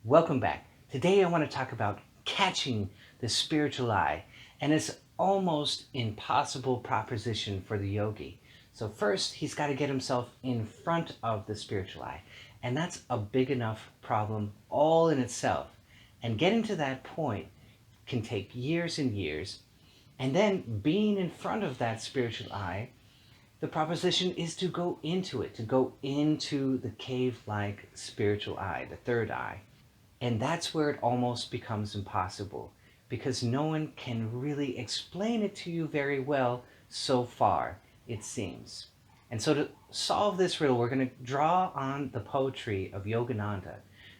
Welcome back. Today I want to talk about catching the spiritual eye, and it's almost impossible proposition for the yogi. So first he's got to get himself in front of the spiritual eye, and that's a big enough problem all in itself. And getting to that point can take years and years, and then being in front of that spiritual eye, the proposition is to go into it, to go into the cave-like spiritual eye, the third eye. And that's where it almost becomes impossible, because no one can really explain it to you very well so far, it seems. And so to solve this riddle, we're going to draw on the poetry of Yogananda,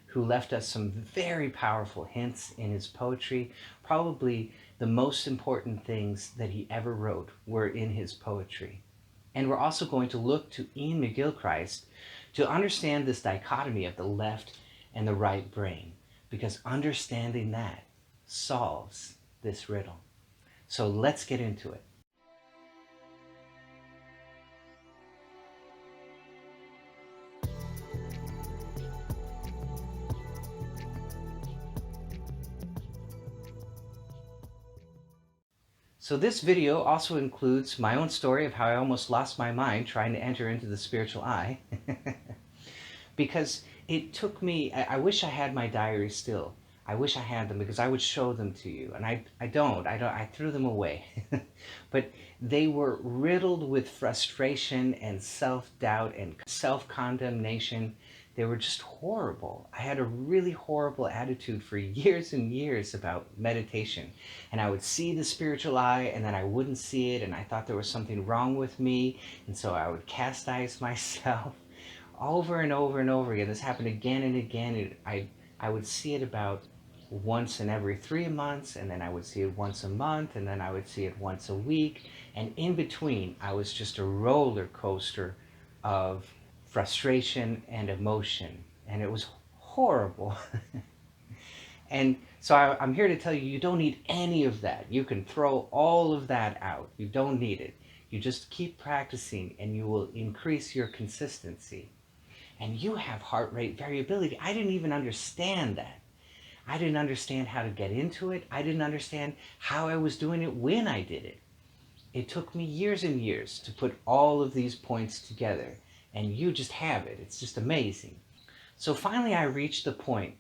who left us some very powerful hints in his poetry. Probably the most important things that he ever wrote were in his poetry. And we're also going to look to Iain McGilchrist to understand this dichotomy of the left and the right brain, because understanding that solves this riddle. So let's get into it. So this video also includes my own story of how I almost lost my mind trying to enter into the spiritual eye. Because it took me, I wish I had my diaries still. I wish I had them, because I would show them to you. And I don't, I threw them away. But they were riddled with frustration and self-doubt and self-condemnation. They were just horrible. I had a really horrible attitude for years and years about meditation. And I would see the spiritual eye, and then I wouldn't see it, and I thought there was something wrong with me, and so I would chastise myself over and over and over again. This happened again and again. I would see it about once in every 3 months, and then I would see it once a month, and then I would see it once a week. And in between, I was just a roller coaster of frustration and emotion, and it was horrible. And so I'm here to tell you, you don't need any of that. You can throw all of that out. You don't need it. You just keep practicing, and you will increase your consistency. And you have heart rate variability. I didn't even understand that. I didn't understand how to get into it. I didn't understand how I was doing it when I did it. It took me years and years to put all of these points together, and you just have it. It's just amazing. So finally I reached the point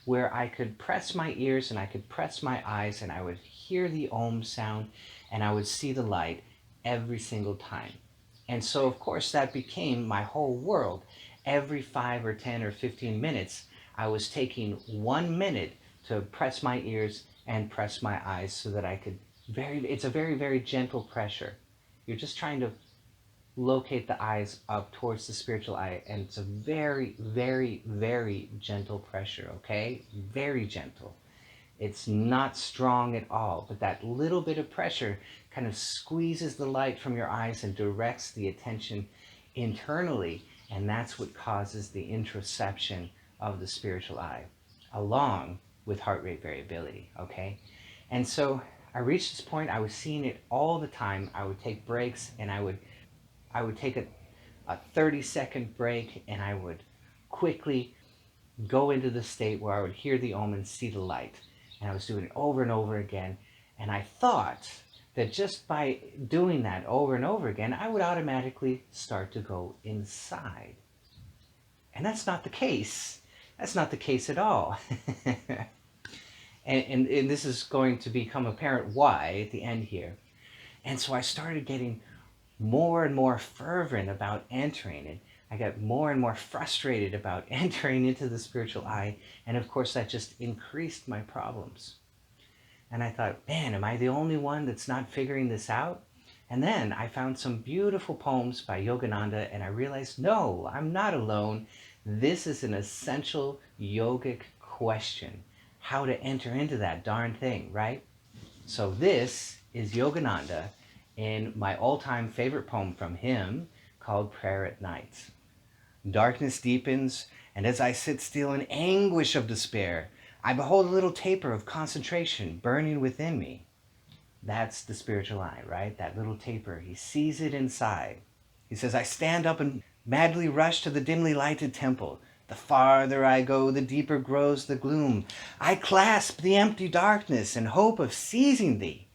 where I could press my ears and I could press my eyes, and I would hear the Om sound, and I would see the light every single time. And so of course that became my whole world. Every 5 or 10 or 15 minutes, I was taking 1 minute to press my ears and press my eyes so that I could it's a very, very gentle pressure. You're just trying to locate the eyes up towards the spiritual eye, and it's a very, very, very gentle pressure, okay? Very gentle. It's not strong at all, but that little bit of pressure kind of squeezes the light from your eyes and directs the attention internally, and that's what causes the introception of the spiritual eye, along with heart rate variability, okay? And so I reached this point. I was seeing it all the time. I would take breaks, and I would take a 30-second break, and I would quickly go into the state where I would hear the Om and see the light. And I was doing it over and over again. And I thought that just by doing that over and over again, I would automatically start to go inside. And that's not the case. That's not the case at all. and this is going to become apparent why at the end here. And so I started getting more and more fervent about entering it. I got more and more frustrated about entering into the spiritual eye, and of course that just increased my problems. And I thought, man, am I the only one that's not figuring this out? And then I found some beautiful poems by Yogananda, and I realized, no, I'm not alone. This is an essential yogic question, how to enter into that darn thing, right? So this is Yogananda in my all-time favorite poem from him called Prayer at Night. Darkness deepens, and as I sit still in anguish of despair, I behold a little taper of concentration burning within me. That's the spiritual eye, right? That little taper. He sees it inside. He says, I stand up and madly rush to the dimly lighted temple. The farther I go, the deeper grows the gloom. I clasp the empty darkness in hope of seizing thee.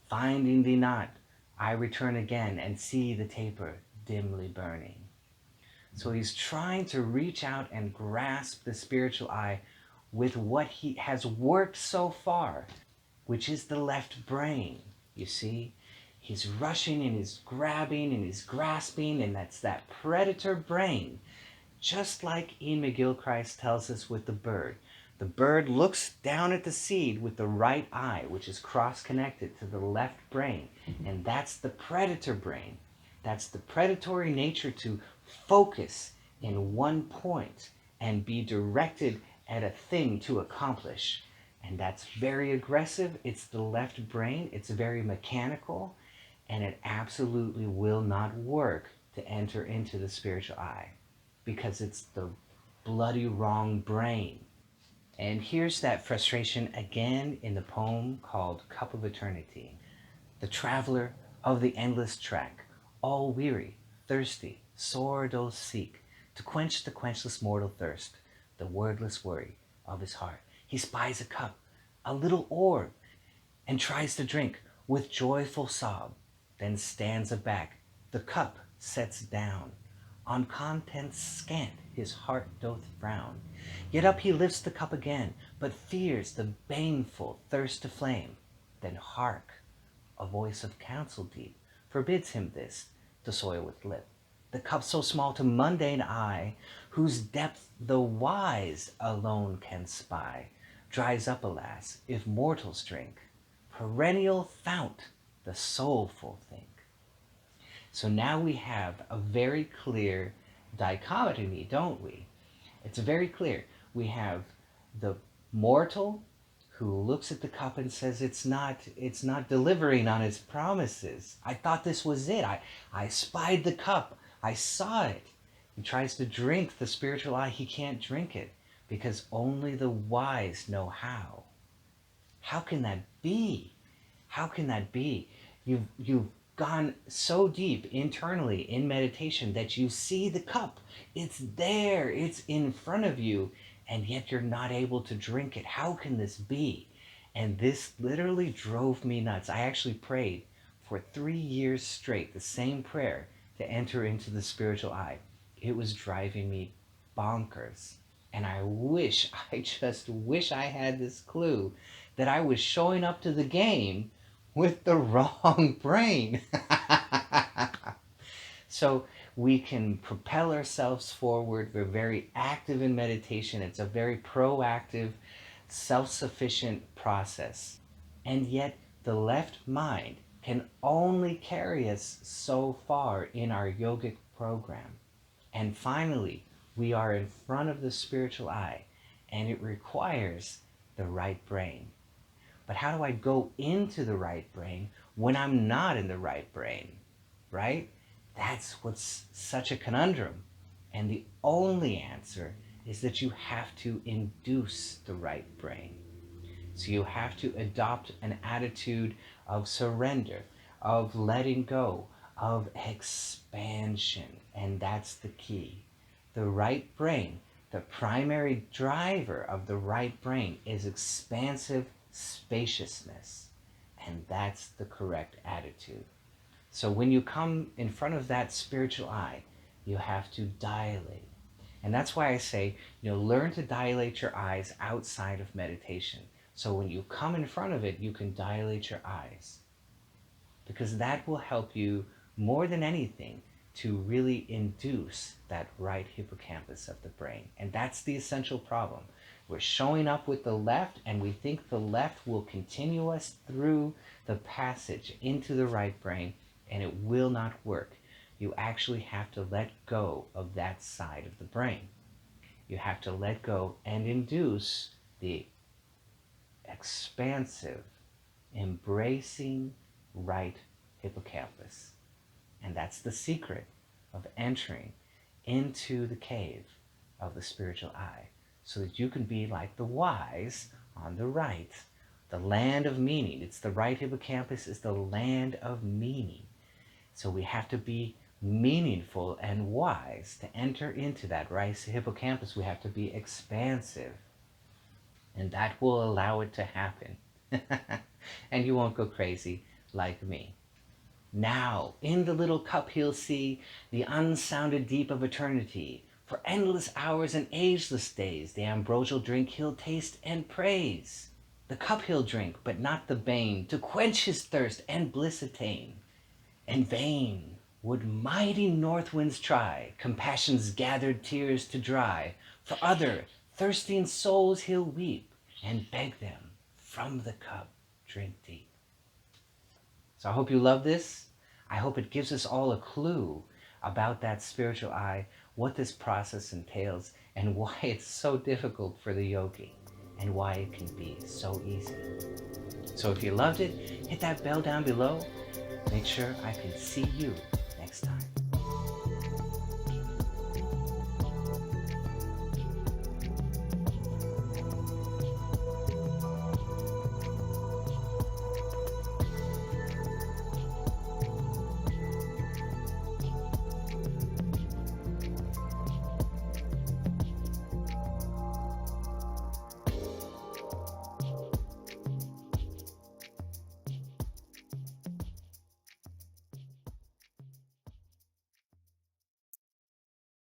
Finding thee not, I return again and see the taper dimly burning. So he's trying to reach out and grasp the spiritual eye with what he has worked so far, which is the left brain. You see, he's rushing and he's grabbing and he's grasping, and that's that predator brain. Just like Iain McGilchrist tells us with the bird. The bird looks down at the seed with the right eye, which is cross-connected to the left brain. And that's the predator brain. That's the predatory nature to focus in one point and be directed at a thing to accomplish. And that's very aggressive. It's the left brain. It's very mechanical. And it absolutely will not work to enter into the spiritual eye, because it's the bloody wrong brain. And here's that frustration again in the poem called Cup of Eternity. The traveler of the endless track, all weary, thirsty, sore doth seek to quench the quenchless mortal thirst, the wordless worry of his heart. He spies a cup, a little orb, and tries to drink with joyful sob, then stands aback, the cup sets down. On contents scant his heart doth frown. Yet up he lifts the cup again, but fears the baneful thirst to flame. Then hark! A voice of counsel deep forbids him this to soil with lip. The cup so small to mundane eye, whose depth the wise alone can spy, dries up, alas, if mortals drink. Perennial fount, the soulful think. So now we have a very clear dichotomy, don't we? It's very clear. We have the mortal who looks at the cup and says it's not delivering on its promises. I thought this was it. I spied the cup. I saw it. He tries to drink the spiritual eye. He can't drink it because only the wise know how. How can that be? How can that be? You've gone so deep internally in meditation that you see the cup. It's there. It's in front of you. And yet you're not able to drink it. How can this be? And this literally drove me nuts. I actually prayed for 3 years straight, the same prayer, to enter into the spiritual eye. It was driving me bonkers. And I just wish I had this clue that I was showing up to the game with the wrong brain. So we can propel ourselves forward. We're very active in meditation. It's a very proactive, self-sufficient process. And yet the left mind can only carry us so far in our yogic program. And finally, we are in front of the spiritual eye, and it requires the right brain. But how do I go into the right brain when I'm not in the right brain, right? That's what's such a conundrum. And the only answer is that you have to induce the right brain. So you have to adopt an attitude of surrender, of letting go, of expansion. And that's the key. The right brain, the primary driver of the right brain is expansive spaciousness. And that's the correct attitude. So when you come in front of that spiritual eye, you have to dilate. And that's why I say, learn to dilate your eyes outside of meditation. So when you come in front of it, you can dilate your eyes. Because that will help you more than anything to really induce that right hippocampus of the brain. And that's the essential problem. We're showing up with the left, and we think the left will continue us through the passage into the right brain, and it will not work. You actually have to let go of that side of the brain. You have to let go and induce the expansive, embracing right hippocampus. And that's the secret of entering into the cave of the spiritual eye, so that you can be like the wise on the right, the land of meaning. It's the right hippocampus is the land of meaning. So we have to be meaningful and wise to enter into that rice hippocampus. We have to be expansive, and that will allow it to happen. And you won't go crazy like me. Now, in the little cup he'll see the unsounded deep of eternity. For endless hours and ageless days, the ambrosial drink he'll taste and praise. The cup he'll drink, but not the bane, to quench his thirst and bliss attain. In vain would mighty north winds try compassion's gathered tears to dry. For other thirsting souls he'll weep, and beg them from the cup drink deep. So I hope you love this. I hope it gives us all a clue about that spiritual eye, what this process entails, and why it's so difficult for the yogi, and why it can be so easy. So if you loved it, hit that bell down below. Make sure I can see you